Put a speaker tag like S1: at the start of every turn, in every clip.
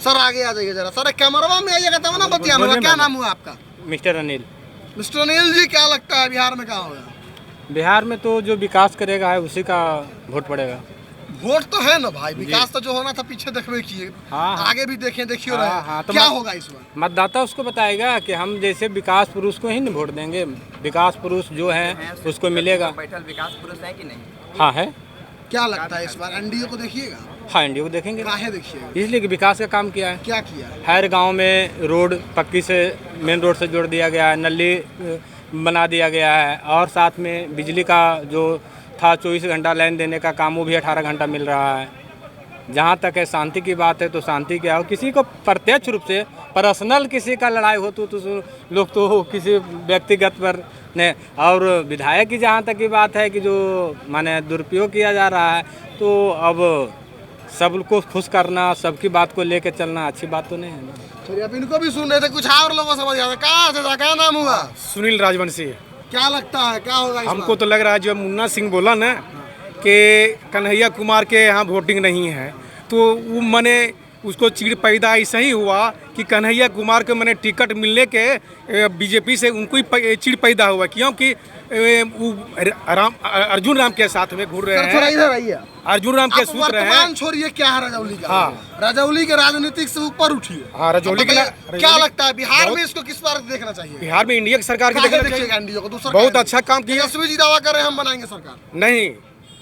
S1: Sir आगे आ जाइए जरा, सर कैमरा में आइएगा तब ना बतियाना। क्या नाम हुआ आपका?
S2: मिस्टर अनिल।
S1: मिस्टर अनिल जी, क्या लगता है बिहार में क्या होगा?
S2: बिहार में तो जो विकास करेगा है उसी का वोट पड़ेगा।
S1: वोट तो है ना भाई, विकास तो जो होना था पीछे देखबे किए,
S2: हाँ, हाँ।
S1: आगे भी देखें, देखिए
S2: हाँ,
S1: रहे
S2: हाँ, तो
S1: क्या होगा इस बार।
S2: मतदाता उसको बताएगा कि हम जैसे विकास पुरुष को ही नहीं वोट देंगे, विकास पुरुष जो है उसको मिलेगा।
S3: बैठल विकास पुरुष है कि नहीं?
S2: हाँ है।
S1: क्या लगता है इस बार एनडीए को देखिएगा?
S2: हाँ, इंडिया को देखेंगे।
S1: काहे देखिएगा?
S2: इसलिए कि विकास का काम किया है।
S1: क्या किया है?
S2: हर गांव में रोड पक्की से मेन रोड से जोड़ दिया गया है, नली बना दिया गया है, और साथ में बिजली का जो था 24 घंटा लाइन देने का काम वो भी 18 घंटा मिल रहा है। जहाँ तक है शांति की बात है तो शांति क्या हो, किसी को प्रत्यक्ष रूप से पर्सनल किसी का लड़ाई हो तो लोग तो किसी व्यक्तिगत पर ने, और विधायक की जहाँ तक की बात है कि जो माने दुरुपयोग किया जा रहा है, तो अब सबको खुश करना, सबकी बात को लेकर चलना अच्छी बात तो नहीं है ना।
S1: चलिए, अब इनको भी सुन रहे थे, कुछ और लोगों समझ गया था। कहाँ से क्या नाम हुआ?
S4: सुनील राजवंशी।
S1: क्या लगता है क्या होगा इस
S4: हमको
S1: बार?
S4: तो लग रहा है जो मुन्ना सिंह बोला ना कि कन्हैया कुमार के यहाँ वोटिंग नहीं है, तो वो मने उसको चिड़ पैदा ऐसा ही हुआ कि कन्हैया कुमार के मने टिकट मिलने के बीजेपी से उनको ही चिड़ पैदा हुआ, क्योंकि वो अर्जुन राम के साथ में घूर रहे
S1: सर थोड़ा
S4: हैं।
S1: इधर आइए।
S4: अर्जुन राम के
S1: आप
S4: सूत्र हैं।
S1: वर्तमान छोड़िए, क्या है रजौली का?
S4: हाँ।
S1: रजौली के राजनीतिक से ऊपर उठिए।
S4: हाँ, रजौली के
S1: क्या लगता है बिहार में इसको किस बार देखना चाहिए?
S4: बिहार में इंडिया की सरकार की देखना चाहिए।
S1: एनडीए को दूसरा
S4: बहुत अच्छा काम किया।
S1: तेजस्वी जी दावा कर रहे हैं हम बनाएंगे सरकार।
S4: नहीं,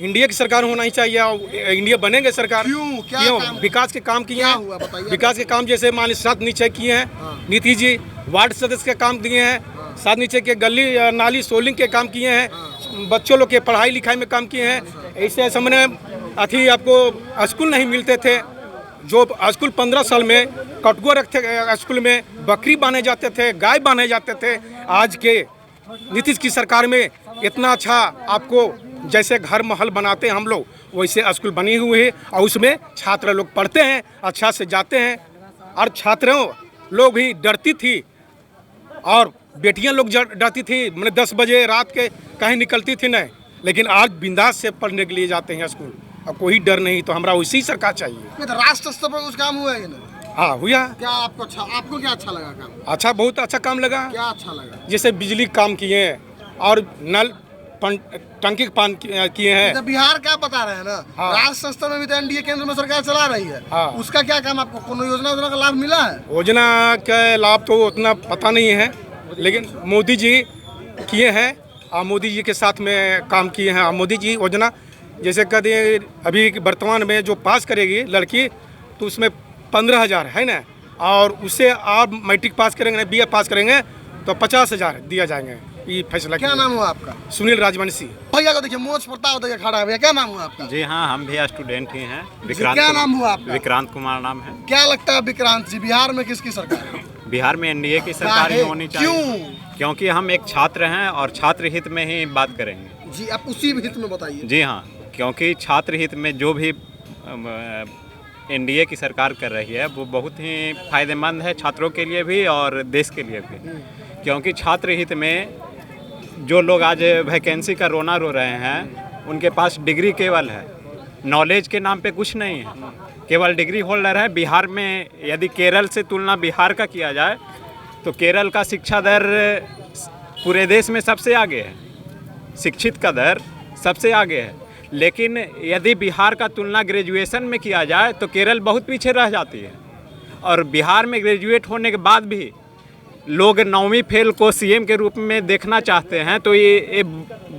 S4: इंडिया की सरकार होना ही चाहिए और इंडिया बनेंगे सरकार।
S1: क्यों? क्या काम?
S4: विकास के काम किए
S1: क्या
S4: हैं।
S1: हुआ बताइए?
S4: विकास के काम जैसे मान लीजिए 7 निश्चय किए हैं।
S1: हाँ।
S4: नीतीश जी वार्ड सदस्य के काम दिए हैं। 7 निश्चय के गली नाली सोलिंग के काम किए हैं। बच्चों लोग के पढ़ाई लिखाई में काम किए हैं। ऐसे सामने अथी आपको स्कूल नहीं मिलते थे, जो स्कूल 15 साल में कटुआ रखते, स्कूल में बकरी बांधे जाते थे, गाय बांधे जाते थे। आज के नीतीश की सरकार में इतना अच्छा आपको जैसे घर महल बनाते हैं हम लोग, वैसे स्कूल बनी हुई है और उसमें छात्र लोग पढ़ते हैं, अच्छा से जाते हैं। और छात्रों लोग भी डरती थी और बेटियां लोग डरती थी, मैंने 10 बजे रात के कहीं निकलती थी नहीं, लेकिन आज बिंदास से पढ़ने के लिए जाते हैं स्कूल। अब कोई डर नहीं, तो हमारा वैसी सरकार चाहिए।
S1: तो राष्ट्र स्तर पर कुछ काम हुआ है ना?
S4: हाँ हुआ।
S1: क्या आपको क्या अच्छा लगा काम?
S4: अच्छा, बहुत अच्छा काम लगा।
S1: क्या अच्छा लगा?
S4: जैसे बिजली काम किए हैं और नल टंकी पान किए हैं।
S1: तो बिहार क्या बता रहे हैं ना,
S4: हाँ।
S1: राष्ट्र स्तर में भी तो एनडीए केंद्र में सरकार चला रही है।
S4: हाँ।
S1: उसका क्या काम? आपको कोनो योजना का लाभ मिला है?
S4: योजना का लाभ तो उतना पता नहीं है, लेकिन मोदी जी किए हैं और मोदी जी के साथ में काम किए हैं। और मोदी जी योजना जैसे कभी अभी वर्तमान में जो पास करेगी लड़की, तो उसमें 15,000 है ना, और उससे आप मैट्रिक पास करेंगे, BA पास करेंगे तो 50,000 दिया जाएंगे। ये फैसला
S1: क्या नाम हुआ आपका?
S4: सुनील राजवंशी।
S1: भैया को देखिए, मोच प्रताप देखिए खड़ा है। भैया क्या नाम हुआ आपका?
S5: जी हाँ, हम भी स्टूडेंट ही हैं।
S1: क्या नाम हुआ आपका?
S5: विक्रांत कुमार नाम है।
S1: क्या लगता है विक्रांत जी, बिहार में किसकी सरकार है?
S5: बिहार में एनडीए की सरकार ही होनी चाहिए।
S1: क्यों?
S5: क्योंकि हम एक छात्र हैं और छात्र हित में ही बात करेंगे।
S1: जी, आप उसी हित में बताइए।
S5: जी हाँ, क्योंकि छात्र हित में जो भी एनडीए की सरकार कर रही है वो बहुत ही फायदेमंद है, छात्रों के लिए भी और देश के लिए भी। क्योंकि छात्र हित में जो लोग आज वैकेंसी का रोना रो रहे हैं, उनके पास डिग्री केवल है, नॉलेज के नाम पे कुछ नहीं है, केवल डिग्री होल्डर है। बिहार में यदि केरल से तुलना बिहार का किया जाए तो केरल का शिक्षा दर पूरे देश में सबसे आगे है, शिक्षित का दर सबसे आगे है। लेकिन यदि बिहार का तुलना ग्रेजुएशन में किया जाए तो केरल बहुत पीछे रह जाती है। और बिहार में ग्रेजुएट होने के बाद भी लोग 9वीं फेल को सीएम के रूप में देखना चाहते हैं, तो ये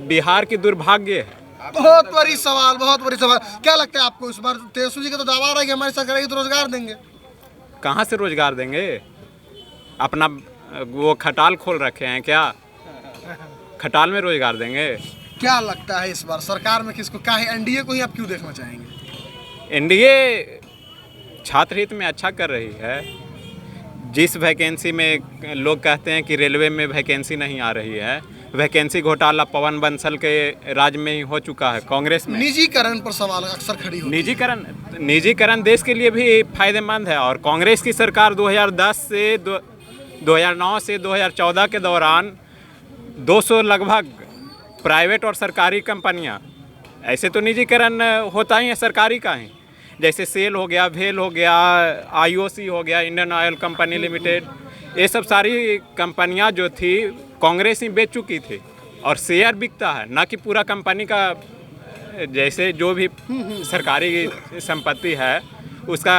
S5: बिहार की दुर्भाग्य है।
S1: बहुत बड़ी सवाल, बहुत बड़ी सवाल। क्या लगता है आपको इस बार तेजस्वी जी का तो दावा रहा है कि हमारी सरकार आएगी तो रोजगार देंगे?
S5: कहाँ से रोजगार देंगे? अपना वो खटाल खोल रखे हैं क्या? खटाल में रोजगार देंगे?
S1: क्या लगता है इस बार सरकार में किसको, क्या है एनडीए को ही आप क्यों देखना चाहेंगे?
S5: एनडीए छात्र हित में अच्छा कर रही है। जिस वैकेंसी में लोग कहते हैं कि रेलवे में वैकेंसी नहीं आ रही है, वैकेंसी घोटाला पवन बंसल के राज में ही हो चुका है, कांग्रेस में।
S1: निजीकरण पर सवाल अक्सर खड़ी होती है।
S5: निजीकरण देश के लिए भी फायदेमंद है। और कांग्रेस की सरकार 2009 से 2014 के दौरान 200 लगभग प्राइवेट और सरकारी कंपनियां, ऐसे तो निजीकरण होता ही है सरकारी का ही, जैसे सेल हो गया, भेल हो गया, IOC हो गया, इंडियन ऑयल कंपनी लिमिटेड, ये सब सारी कंपनियां जो थी कांग्रेस ही बेच चुकी थी और शेयर बिकता है, ना कि पूरा कंपनी का। जैसे जो भी सरकारी संपत्ति है उसका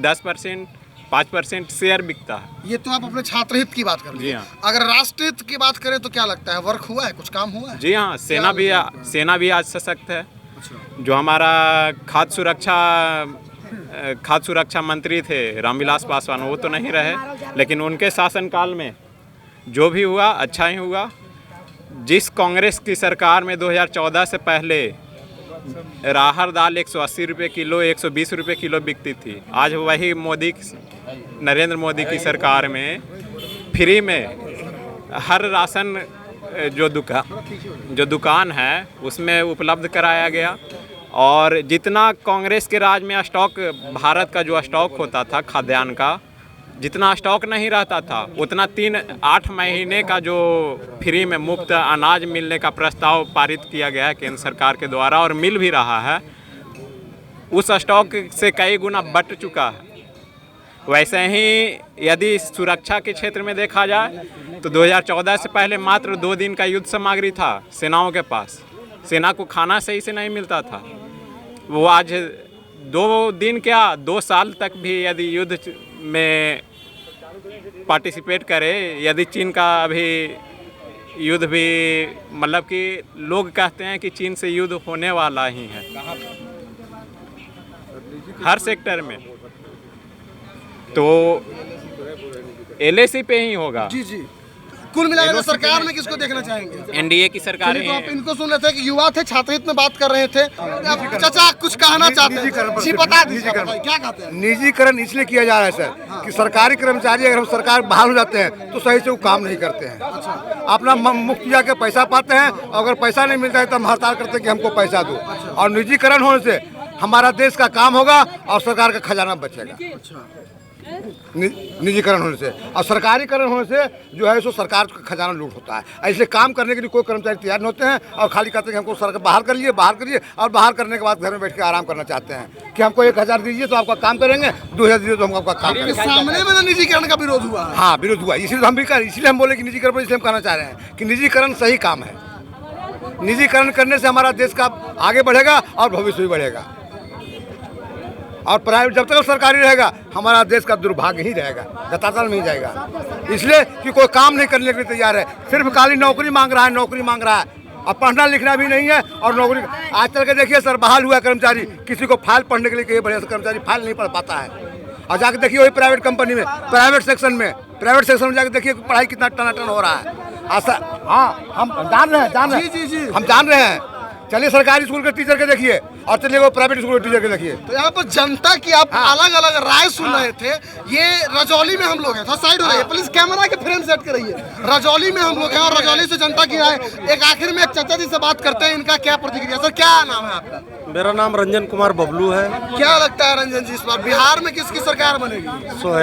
S5: 10%, 5% शेयर बिकता है।
S1: ये तो आप अपने छात्र हित की बात कर रहे
S5: जी
S1: हैं।
S5: हाँ।
S1: अगर राष्ट्र हित की बात करें तो क्या लगता है, वर्क हुआ है, कुछ काम हुआ है?
S5: जी हाँ, सेना भी आज सशक्त है। जो हमारा खाद्य सुरक्षा मंत्री थे रामविलास पासवान, वो तो नहीं रहे, लेकिन उनके शासनकाल में जो भी हुआ अच्छा ही हुआ। जिस कांग्रेस की सरकार में 2014 से पहले राहर दाल 180 रुपये किलो, 120 रुपये किलो बिकती थी, आज वही नरेंद्र मोदी की सरकार में फ्री में हर राशन जो दुकान है उसमें उपलब्ध कराया गया। और जितना कांग्रेस के राज में स्टॉक, भारत का जो स्टॉक होता था खाद्यान्न का, जितना स्टॉक नहीं रहता था उतना 8 महीने का जो फ्री में मुफ्त अनाज मिलने का प्रस्ताव पारित किया गया है केंद्र सरकार के द्वारा, और मिल भी रहा है। उस स्टॉक से कई गुना बढ़ चुका है। वैसे ही यदि सुरक्षा के क्षेत्र में देखा जाए तो 2014 से पहले मात्र 2 दिन का युद्ध सामग्री था सेनाओं के पास। सेना को खाना सही से नहीं मिलता था। वो आज 2 दिन क्या 2 साल तक भी यदि युद्ध में पार्टिसिपेट करे, यदि चीन का अभी युद्ध भी, मतलब कि लोग कहते हैं कि चीन से युद्ध होने वाला ही है हर सेक्टर में, तो LAC पे ही होगा।
S1: जी जी। कुल मिलाकर सरकार में किसको देखना चाहेंगे?
S5: NDA की सरकार
S1: तो आप इनको सुन रहे थे कि युवा थे, छात्र हित में बात कर रहे थे। चाचा कुछ कहना चाहते हैं? जी बता दीजिए, क्या कहते हैं?
S3: निजीकरण इसलिए किया जा रहा है सर कि सरकारी कर्मचारी अगर हम सरकार बहाल हो जाते हैं तो सही से वो काम नहीं करते हैं। अपना मुफ्त जाके पैसा पाते हैं, अगर पैसा नहीं मिलता है तो हम हड़ताल करते हैं कि हमको पैसा दो। और निजीकरण होने से हमारा देश का काम होगा और सरकार का खजाना बचेगा। निजीकरण होने से और सरकारीकरण होने से जो है सो सरकार का खजाना लूट होता है। ऐसे काम करने के लिए कोई कर्मचारी तैयार नहीं होते हैं और खाली कहते हैं कि हमको सरकार बाहर करिए और बाहर करने के बाद घर में बैठ के आराम करना चाहते हैं कि हमको 1000 दीजिए तो आपका काम करेंगे, 2000 दीजिए तो हम आपका काम करेंगे।
S1: सामने में निजीकरण का विरोध हुआ।
S3: हाँ, विरोध हुआ, इसलिए हम बोले कि निजीकरण, इसलिए हम कहना चाह रहे हैं कि निजीकरण सही काम है। निजीकरण करने से हमारा देश का आगे बढ़ेगा और भविष्य भी बढ़ेगा। और प्राइवेट जब तक सरकारी रहेगा हमारा देश का दुर्भाग्य ही रहेगा, धतातल में ही जाएगा। इसलिए कि कोई काम नहीं करने के लिए तैयार है, सिर्फ खाली नौकरी मांग रहा है और पढ़ना लिखना भी नहीं है। और नौकरी आज चल के देखिए सर, बहाल हुआ कर्मचारी, किसी को फाइल पढ़ने के लिए कहीं बढ़िया कर्मचारी फाइल नहीं पढ़ पाता है। और जाके देखिए वही प्राइवेट कंपनी में, प्राइवेट सेक्शन में जाके देखिए पढ़ाई कितना टनाटन हो रहा है। हाँ, हम जान रहे हैं, हम जान रहे हैं। चलिए सरकारी स्कूल के टीचर के देखिए और चलिए वो प्राइवेट स्कूल के टीचर के देखिए।
S1: तो यहाँ पर जनता की आप अलग अलग राय सुन रहे थे। ये रजौली में हम लोग हैं, थोड़ा साइड हो रही है प्लीज, कैमरा के फ्रेम सेट कराइए। रजौली में हम लोग हैं और रजौली से जनता की राय। एक आखिर में एक चाचा जी से बात करते हैं, इनका क्या प्रतिक्रिया। सर क्या नाम है आपका?
S6: मेरा नाम रंजन कुमार बबलू है।
S1: क्या लगता है रंजन जी, इस बार बिहार में किसकी सरकार बनेगी?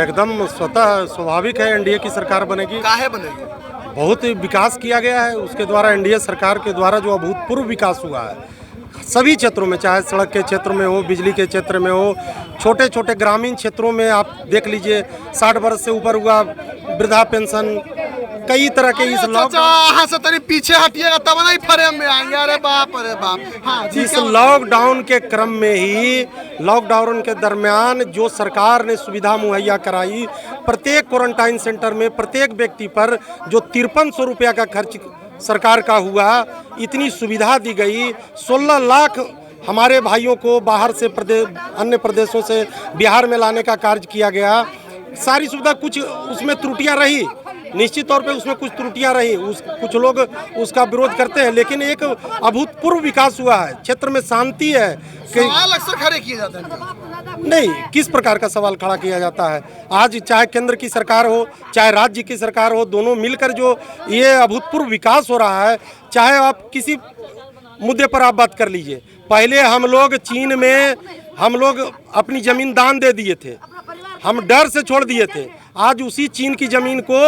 S6: एकदम स्वतः स्वाभाविक है, NDA की सरकार बनेगी।
S1: काहे बनेगी?
S6: बहुत विकास किया गया है उसके द्वारा, NDA सरकार के द्वारा जो अभूतपूर्व विकास हुआ है सभी क्षेत्रों में, चाहे सड़क के क्षेत्र में हो, बिजली के क्षेत्र में हो, छोटे छोटे ग्रामीण क्षेत्रों में आप देख लीजिए, 60 वर्ष से ऊपर हुआ वृद्धा पेंशन, कई तरह के इस
S1: पीछे हटिएगा तब नहीं फ्रेम में आएंगे। अरे बाप अरे बाप। हाँ,
S6: इस लॉकडाउन के क्रम में ही, लॉकडाउन के दरमियान जो सरकार ने सुविधा मुहैया कराई, प्रत्येक क्वारंटाइन सेंटर में प्रत्येक व्यक्ति पर जो 5300 रुपया का खर्च सरकार का हुआ, इतनी सुविधा दी गई। 16 लाख हमारे भाइयों को बाहर से अन्य प्रदेशों से बिहार में लाने का कार्य किया गया। सारी सुविधा, कुछ उसमें त्रुटियां रही, निश्चित तौर पे उसमें कुछ त्रुटियां रही, कुछ लोग उसका विरोध करते हैं, लेकिन एक अभूतपूर्व विकास हुआ है। क्षेत्र में शांति है।
S1: सवाल अक्सर खड़े किए जाते हैं।
S6: नहीं, किस प्रकार का सवाल खड़ा किया जाता है? आज चाहे केंद्र की सरकार हो चाहे राज्य की सरकार हो, दोनों मिलकर जो ये अभूतपूर्व विकास हो रहा है, चाहे आप किसी मुद्दे पर आप बात कर लीजिए। पहले हम लोग चीन में अपनी जमीन दान दे दिए थे, हम डर से छोड़ दिए थे। आज उसी चीन की जमीन को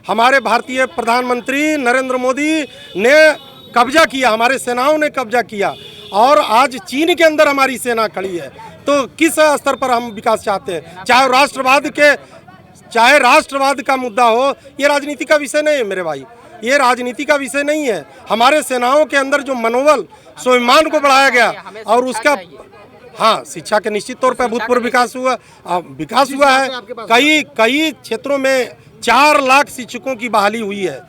S6: हमारे भारतीय प्रधानमंत्री नरेंद्र मोदी ने कब्जा किया, हमारे सेनाओं ने कब्जा किया और आज चीन के अंदर हमारी सेना खड़ी है। तो किस स्तर पर हम विकास चाहते हैं? चाहे राष्ट्रवाद का मुद्दा हो, ये राजनीति का विषय नहीं है मेरे भाई, ये राजनीति का विषय नहीं है। हमारे सेनाओं के अंदर जो मनोबल स्वाभिमान को बढ़ाया गया और उसका हाँ, शिक्षा के निश्चित तौर पर अभूतपूर्व विकास हुआ है। कई क्षेत्रों में 4 लाख शिक्षकों की बहाली हुई है,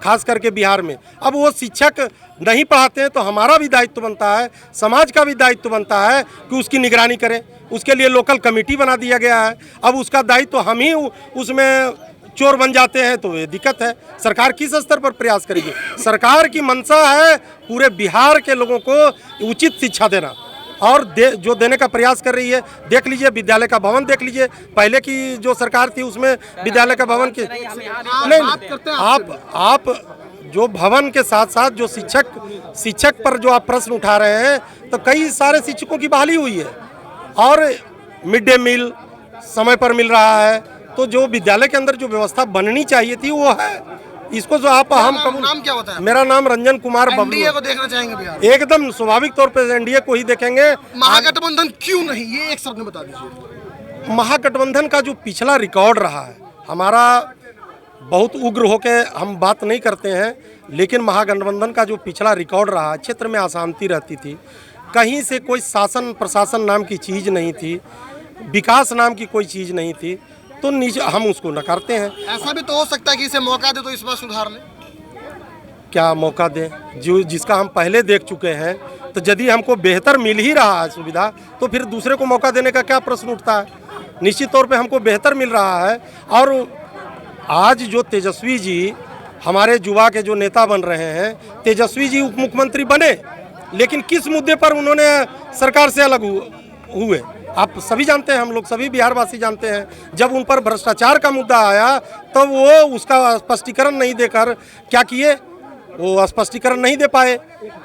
S6: खास करके बिहार में। अब वो शिक्षक नहीं पढ़ाते हैं तो हमारा भी दायित्व बनता है, समाज का भी दायित्व बनता है कि उसकी निगरानी करें। उसके लिए लोकल कमेटी बना दिया गया है। अब उसका दायित्व हम ही उसमें चोर बन जाते हैं तो ये दिक्कत है। सरकार किस स्तर पर प्रयास करेगी? सरकार की मंशा है पूरे बिहार के लोगों को उचित शिक्षा देना और जो देने का प्रयास कर रही है। देख लीजिए विद्यालय का भवन, देख लीजिए पहले की जो सरकार थी उसमें विद्यालय का भवन की नहीं, आप जो भवन के साथ साथ जो शिक्षक पर जो आप प्रश्न उठा रहे हैं, तो कई सारे शिक्षकों की बहाली हुई है और मिड डे मील समय पर मिल रहा है। तो जो विद्यालय के अंदर जो व्यवस्था बननी चाहिए थी वो है। इसको जो आप हम
S1: नाम क्या होता है?
S6: मेरा नाम रंजन कुमार बबलू।
S1: एनडीए को देखना चाहेंगे बिहार?
S6: एकदम स्वाभाविक तौर पर एनडीए को ही देखेंगे।
S1: महागठबंधन क्यों नहीं, ये एक शब्द में बता दीजिए।
S6: महागठबंधन का जो पिछला रिकॉर्ड रहा है, हमारा बहुत उग्र होके हम बात नहीं करते हैं, लेकिन महागठबंधन का जो पिछला रिकॉर्ड रहा, क्षेत्र में अशांति रहती थी, कहीं से कोई शासन प्रशासन नाम की चीज़ नहीं थी, विकास नाम की कोई चीज़ नहीं थी, तो हम उसको नकारते हैं।
S1: ऐसा भी तो हो सकता है कि इसे मौका दे तो इस बार सुधार ले।
S6: क्या मौका दें? जिसका हम पहले देख चुके हैं, तो यदि हमको बेहतर मिल ही रहा है सुविधा, तो फिर दूसरे को मौका देने का क्या प्रश्न उठता है? निश्चित तौर पे हमको बेहतर मिल रहा है। और आज जो तेजस्वी जी हमारे युवा के जो नेता बन रहे हैं, तेजस्वी जी उप मुख्यमंत्री बने, लेकिन किस मुद्दे पर उन्होंने सरकार से अलग हुए आप सभी जानते हैं, हम लोग सभी बिहारवासी जानते हैं। जब उन पर भ्रष्टाचार का मुद्दा आया तो वो उसका स्पष्टीकरण नहीं देकर क्या किए, वो स्पष्टीकरण नहीं दे पाए।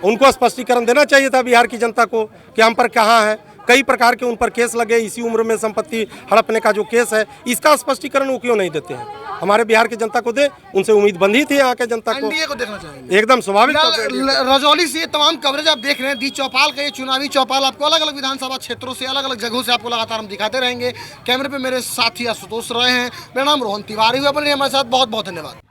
S6: उनको स्पष्टीकरण देना चाहिए था बिहार की जनता को कि हम पर कहाँ है। कई प्रकार के उन पर केस लगे, इसी उम्र में संपत्ति हड़पने का जो केस है, इसका स्पष्टीकरण वो क्यों नहीं देते हैं? हमारे बिहार की जनता को दे, उनसे उम्मीद बंधी थी यहाँ के जनता को।
S1: एनडीए को देखना चाहिए
S6: एकदम स्वाभाविक।
S1: रजौली से ये तमाम कवरेज आप देख रहे हैं। दी चौपाल का ये चुनावी चौपाल आपको अलग अलग विधानसभा क्षेत्रों से, अलग अलग जगहों से आपको लगातार हम दिखाते रहेंगे। कैमरे पे मेरे साथी आशुतोष रहे हैं, मेरा नाम रोहन तिवारी हुआ। हमारे साथ बहुत बहुत धन्यवाद।